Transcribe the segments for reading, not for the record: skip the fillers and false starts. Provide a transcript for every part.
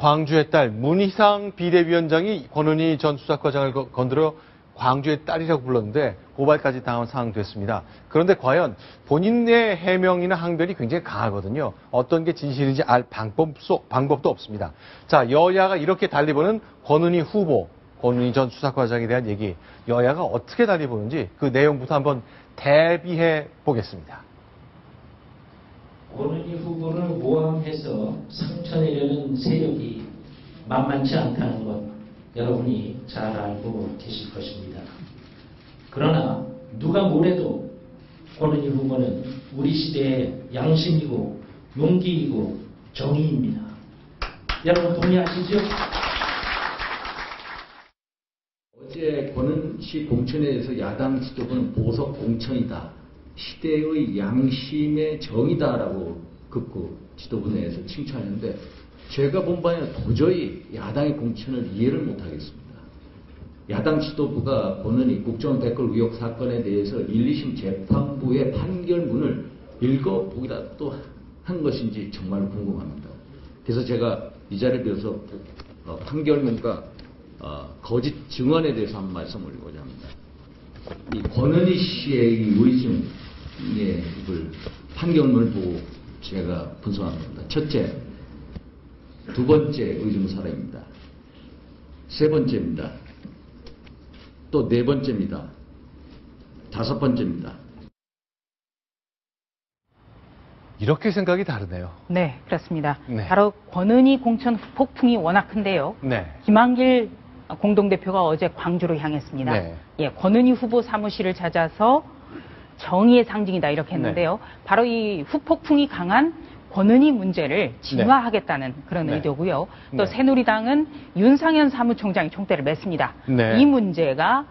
광주의 딸 문희상 비대위원장이 권은희 전 수사과장을 건드려 광주의 딸이라고 불렀는데 고발까지 당한 상황 됐습니다. 그런데 과연 본인의 해명이나 항변이 굉장히 강하거든요. 어떤 게 진실인지 알 방법도 없습니다. 자, 여야가 이렇게 달리 보는 권은희 후보, 권은희 전 수사과장에 대한 얘기, 여야가 어떻게 달리 보는지 그 내용부터 한번 대비해 보겠습니다. 권은희 후보를 모함해서 상처내려는 세력이 만만치 않다는 것 여러분이 잘 알고 계실 것입니다. 그러나 누가 뭐래도 권은희 후보는 우리 시대의 양심이고 용기이고 정의입니다. 여러분 동의하시죠? 어제 권은희 공천에 대해서 야당 지도부는 보석 공천이다. 시대의 양심의 정의다라고 극구 지도부 내에서 칭찬했는데 제가 본 바에는 도저히 야당의 공천을 이해를 못하겠습니다. 야당 지도부가 권은희 국정 댓글 의혹 사건에 대해서 1, 2심 재판부의 판결문을 읽어보기라도 한 것인지 정말 궁금합니다. 그래서 제가 이 자리에 비해서 판결문과 거짓 증언에 대해서 한 말씀 올리고자 합니다. 이 권은희 씨의 의증의 판결문을 보고 제가 분석합니다. 첫째, 두 번째 의증 사례입니다. 세 번째입니다. 또 네 번째입니다. 다섯 번째입니다. 이렇게 생각이 다르네요. 네, 그렇습니다. 네. 바로 권은희 공천 폭풍이 워낙 큰데요. 네. 김한길 공동대표가 어제 광주로 향했습니다. 네. 예, 권은희 후보 사무실을 찾아서 정의의 상징이다 이렇게 했는데요. 네. 바로 이 후폭풍이 강한 권은희 문제를 진화하겠다는 그런 네. 의도고요. 또 네. 새누리당은 윤상현 사무총장이 총대를 맸습니다. 네. 이 문제가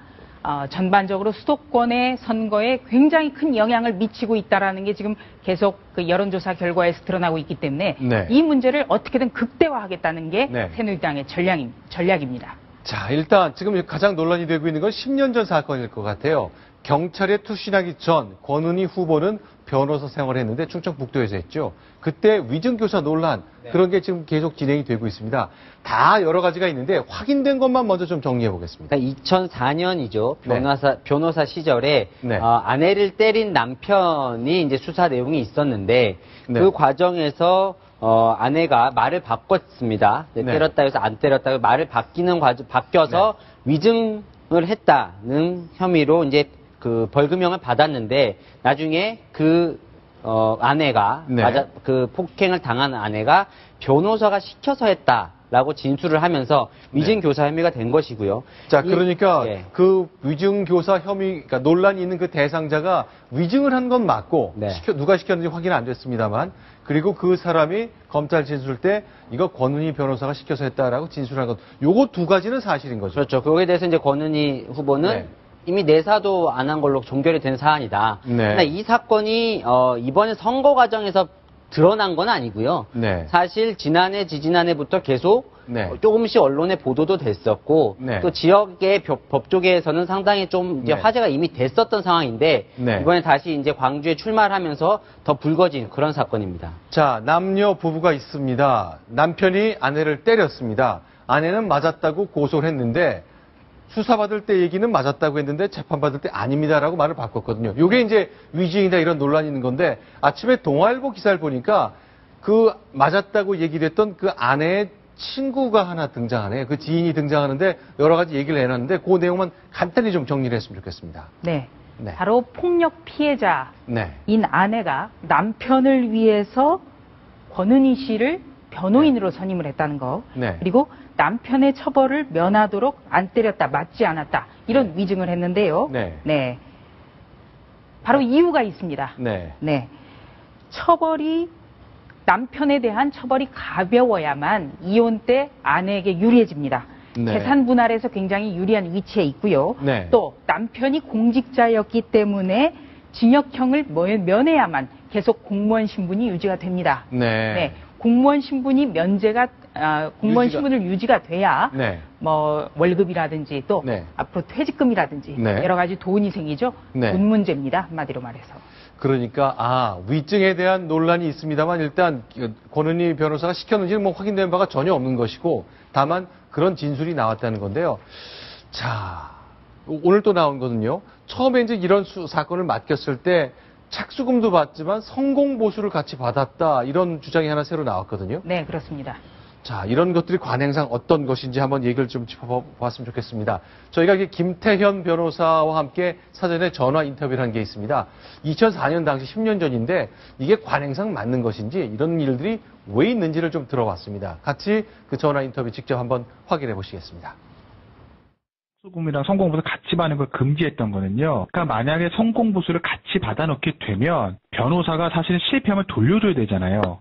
전반적으로 수도권의 선거에 굉장히 큰 영향을 미치고 있다는 게 지금 계속 그 여론조사 결과에서 드러나고 있기 때문에 네. 이 문제를 어떻게든 극대화하겠다는 게 네. 새누리당의 전략입니다. 자, 일단 지금 가장 논란이 되고 있는 건 10년 전 사건일 것 같아요. 경찰에 투신하기 전 권은희 후보는 변호사 생활을 했는데 충청북도에서 했죠. 그때 위증교사 논란, 그런 게 지금 계속 진행이 되고 있습니다. 다 여러 가지가 있는데 확인된 것만 먼저 좀 정리해 보겠습니다. 2004년이죠. 네. 변호사 시절에 네. 아내를 때린 남편이 이제 수사 내용이 있었는데 네. 그 과정에서 아내가 말을 바꿨습니다. 네. 때렸다 해서 안 때렸다 말을 바뀌어서 위증을 했다는 혐의로 이제 그 벌금형을 받았는데 나중에 그 아내가 네. 그 폭행을 당한 아내가 변호사가 시켜서 했다라고 진술을 하면서 위증교사 혐의가 된 것이고요. 자, 그러니까 예. 그 위증교사 혐의, 그러니까 논란이 있는 그 대상자가 위증을 한 건 맞고, 네. 누가 시켰는지 확인은 안 됐습니다만, 그리고 그 사람이 검찰 진술 때 이거 권은희 변호사가 시켜서 했다라고 진술한 것, 요거 두 가지는 사실인 거죠. 그렇죠. 거기에 대해서 이제 권은희 후보는 네. 이미 내사도 안 한 걸로 종결이 된 사안이다. 네. 그러나 이 사건이 이번에 선거 과정에서 드러난 건 아니고요. 네. 사실 지난해, 지지난해부터 계속 네. 조금씩 언론에 보도도 됐었고 네. 또 지역의 법조계에서는 상당히 좀 이제 네. 화제가 이미 됐었던 상황인데 네. 이번에 다시 이제 광주에 출마를 하면서 더 불거진 그런 사건입니다. 자, 남녀 부부가 있습니다. 남편이 아내를 때렸습니다. 아내는 맞았다고 고소를 했는데, 수사받을 때 얘기는 맞았다고 했는데 재판받을 때 아닙니다라고 말을 바꿨거든요. 이게 이제 위증이다 이런 논란이 있는 건데 아침에 동아일보 기사를 보니까 그 맞았다고 얘기됐던 그 아내의 친구가 하나 등장하네요. 그 지인이 등장하는데 여러 가지 얘기를 해놨는데 그 내용만 간단히 좀 정리를 했으면 좋겠습니다. 네. 네. 바로 폭력 피해자인 네. 아내가 남편을 위해서 권은희 씨를 변호인으로 선임을 했다는 거. 네. 그리고 남편의 처벌을 면하도록 안 때렸다, 맞지 않았다. 이런 위증을 했는데요. 네. 바로 이유가 있습니다. 네. 네. 남편에 대한 처벌이 가벼워야만 이혼 때 아내에게 유리해집니다. 네. 재산 분할에서 굉장히 유리한 위치에 있고요. 네. 또 남편이 공직자였기 때문에 징역형을 면해야만 계속 공무원 신분이 유지가 됩니다. 네. 공무원 신분이 공무원 신분을 유지가 돼야 네. 뭐 월급이라든지 또 네. 앞으로 퇴직금이라든지 네. 여러 가지 돈이 생기죠. 네. 돈 문제입니다. 한마디로 말해서. 그러니까 위증에 대한 논란이 있습니다만 일단 권은희 변호사가 시켰는지는 뭐 확인된 바가 전혀 없는 것이고 다만 그런 진술이 나왔다는 건데요. 자, 오늘 또 나온 거는요. 처음에 이제 이런 사건을 맡겼을 때 착수금도 받지만 성공 보수를 같이 받았다 이런 주장이 하나 새로 나왔거든요. 네, 그렇습니다. 자, 이런 것들이 관행상 어떤 것인지 한번 얘기를 좀 짚어봤으면 좋겠습니다. 저희가 이게 김태현 변호사와 함께 사전에 전화 인터뷰를 한 게 있습니다. 2004년 당시 10년 전인데 이게 관행상 맞는 것인지 이런 일들이 왜 있는지를 좀 들어봤습니다. 같이 그 전화 인터뷰 직접 한번 확인해 보시겠습니다. 착수금이랑 성공보수 같이 받는 걸 금지했던 거는요. 그러니까 만약에 성공보수를 같이 받아놓게 되면 변호사가 사실은 실패하면 돌려줘야 되잖아요.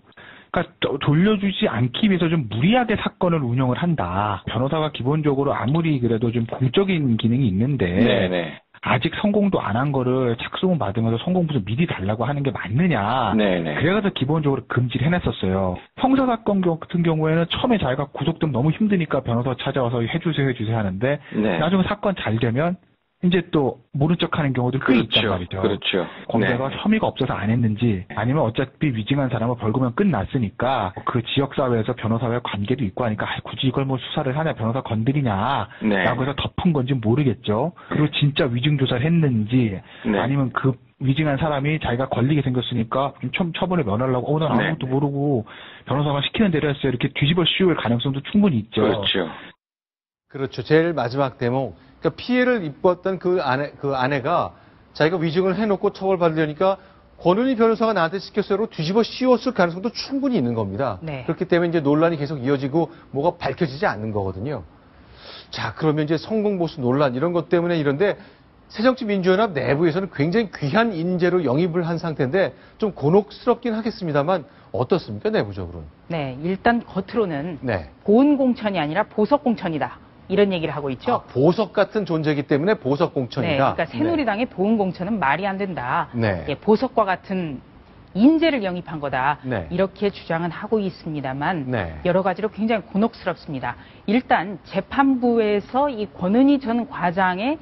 그러니까 돌려주지 않기 위해서 좀 무리하게 사건을 운영을 한다. 변호사가 기본적으로 아무리 그래도 좀 공적인 기능이 있는데 네네. 아직 성공도 안 한 거를 착수금 받으면서 성공보수 미리 달라고 하는 게 맞느냐. 네네. 그래서 기본적으로 금지를 해놨었어요. 형사사건 같은 경우에는 처음에 자기가 구속되면 너무 힘드니까 변호사 찾아와서 해주세요 하는데 네. 나중에 사건 잘 되면 이제 또 모른 척하는 경우도 꽤 있단 말이죠. 그렇죠. 검사가 네. 혐의가 없어서 안 했는지 아니면 어차피 위증한 사람은 벌금은 끝났으니까 그 지역사회에서 변호사와의 관계도 있고 하니까 굳이 이걸 뭐 수사를 하냐 변호사 건드리냐 네. 라고 해서 덮은 건지 모르겠죠. 그리고 진짜 위증조사를 했는지 네. 아니면 그 위증한 사람이 자기가 걸리게 생겼으니까 좀 처분을 면하려고 난 아무것도 네. 모르고 변호사가 시키는 대로 했어요. 이렇게 뒤집어 씌울 가능성도 충분히 있죠. 그렇죠. 그렇죠. 제일 마지막 대목. 그러니까 피해를 입었던 그 아내가 자기가 위증을 해놓고 처벌받으려니까 권은희 변호사가 나한테 시켰어요로 뒤집어 씌웠을 가능성도 충분히 있는 겁니다. 네. 그렇기 때문에 이제 논란이 계속 이어지고 뭐가 밝혀지지 않는 거거든요. 자, 그러면 이제 성공보수 논란 이런 것 때문에 이런데 새정치민주연합 내부에서는 굉장히 귀한 인재로 영입을 한 상태인데 좀 곤혹스럽긴 하겠습니다만 어떻습니까, 내부적으로는? 네, 일단 겉으로는 네. 보은공천이 아니라 보석공천이다. 이런 얘기를 하고 있죠. 보석 같은 존재이기 때문에 보석공천이다. 네, 그러니까 새누리당의 보은공천은 말이 안 된다. 네. 예, 보석과 같은 인재를 영입한 거다. 네. 이렇게 주장은 하고 있습니다만 네. 여러 가지로 굉장히 곤혹스럽습니다. 일단 재판부에서 이 권은희 전 과장의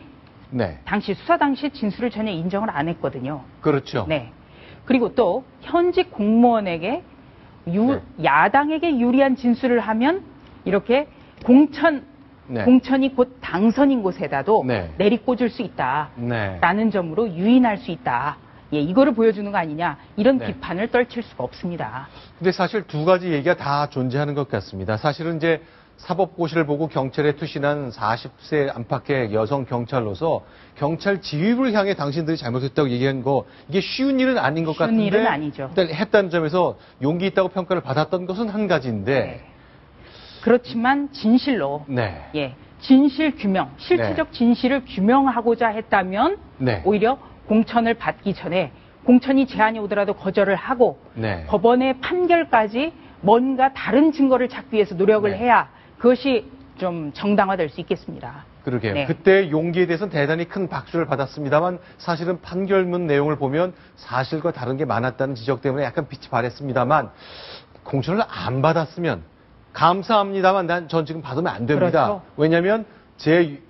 네. 당시 수사 당시 진술을 전혀 인정을 안 했거든요. 그렇죠. 네. 그리고 또 현직 공무원에게 네. 야당에게 유리한 진술을 하면 이렇게 네. 공천이 곧 당선인 곳에다도 네. 내리꽂을 수 있다라는 네. 점으로 유인할 수 있다. 예, 이거를 보여주는 거 아니냐 이런 네. 비판을 떨칠 수가 없습니다. 근데 사실 두 가지 얘기가 다 존재하는 것 같습니다. 사실은 이제 사법고시를 보고 경찰에 투신한 40세 안팎의 여성 경찰로서 경찰 지휘부를 향해 당신들이 잘못했다고 얘기한 거 이게 쉬운 일은 아닌 것 쉬운 같은데 일은 아니죠. 일단 했다는 점에서 용기 있다고 평가를 받았던 것은 한 가지인데 네. 그렇지만 진실로 네. 예, 진실 규명, 실체적 진실을 규명하고자 했다면 네. 오히려 공천을 받기 전에 공천이 제안이 오더라도 거절을 하고 네. 법원의 판결까지 뭔가 다른 증거를 찾기 위해서 노력을 네. 해야 그것이 좀 정당화될 수 있겠습니다. 그러게요. 네. 그때 용기에 대해서는 대단히 큰 박수를 받았습니다만 사실은 판결문 내용을 보면 사실과 다른 게 많았다는 지적 때문에 약간 빛이 발했습니다만 공천을 안 받았으면 감사합니다만 전 지금 받으면 안 됩니다. 그렇죠. 왜냐하면 제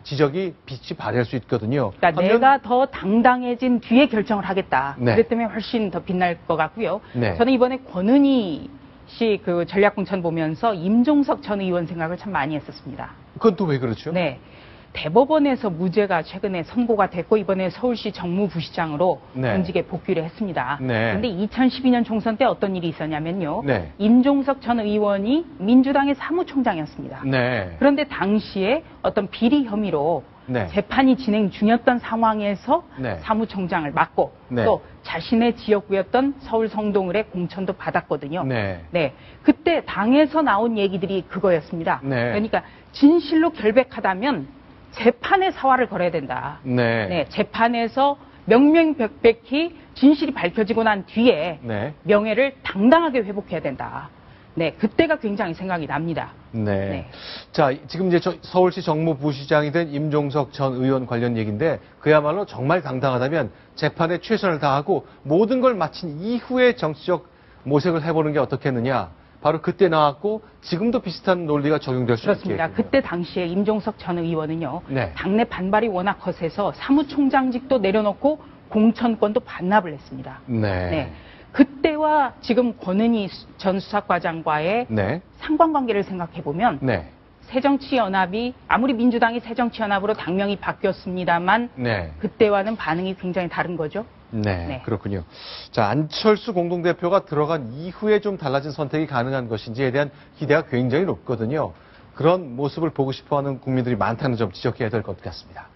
지적이 빛이 발할 수 있거든요. 그러니까 내가 더 당당해진 뒤에 결정을 하겠다. 네. 그랬다면 훨씬 더 빛날 것 같고요. 네. 저는 이번에 권은희 씨 그 전략공천 보면서 임종석 전 의원 생각을 참 많이 했었습니다. 그건 또 왜 그렇죠? 네. 대법원에서 무죄가 최근에 선고가 됐고 이번에 서울시 정무부시장으로 네. 공직에 복귀를 했습니다. 네. 그런데 2012년 총선 때 어떤 일이 있었냐면요. 네. 임종석 전 의원이 민주당의 사무총장이었습니다. 네. 그런데 당시에 어떤 비리 혐의로 네. 재판이 진행 중이었던 상황에서 네. 사무총장을 맡고 네. 또 자신의 지역구였던 서울 성동을의 공천도 받았거든요. 네. 그때 당에서 나온 얘기들이 그거였습니다. 네. 그러니까 진실로 결백하다면 재판에 사활을 걸어야 된다. 네. 재판에서 명명백백히 진실이 밝혀지고 난 뒤에 네. 명예를 당당하게 회복해야 된다. 네, 그때가 굉장히 생각이 납니다. 네. 네. 자, 지금 이제 서울시 정무부시장이 된 임종석 전 의원 관련 얘기인데 그야말로 정말 당당하다면 재판에 최선을 다하고 모든 걸 마친 이후에 정치적 모색을 해보는 게 어떻겠느냐. 바로 그때 나왔고 지금도 비슷한 논리가 적용될 수 그렇습니다. 있겠군요. 그때 당시에 임종석 전 의원은요. 네. 당내 반발이 워낙 거세서 사무총장직도 내려놓고 공천권도 반납을 했습니다. 네. 그때와 지금 권은희 전 수사과장과의 네. 상관관계를 생각해 보면 네. 새정치연합이 아무리 민주당이 새정치연합으로 당명이 바뀌었습니다만 네. 그때와는 반응이 굉장히 다른 거죠. 네, 네. 그렇군요. 자, 안철수 공동대표가 들어간 이후에 좀 달라진 선택이 가능한 것인지에 대한 기대가 굉장히 높거든요. 그런 모습을 보고 싶어하는 국민들이 많다는 점 지적해야 될 것 같습니다.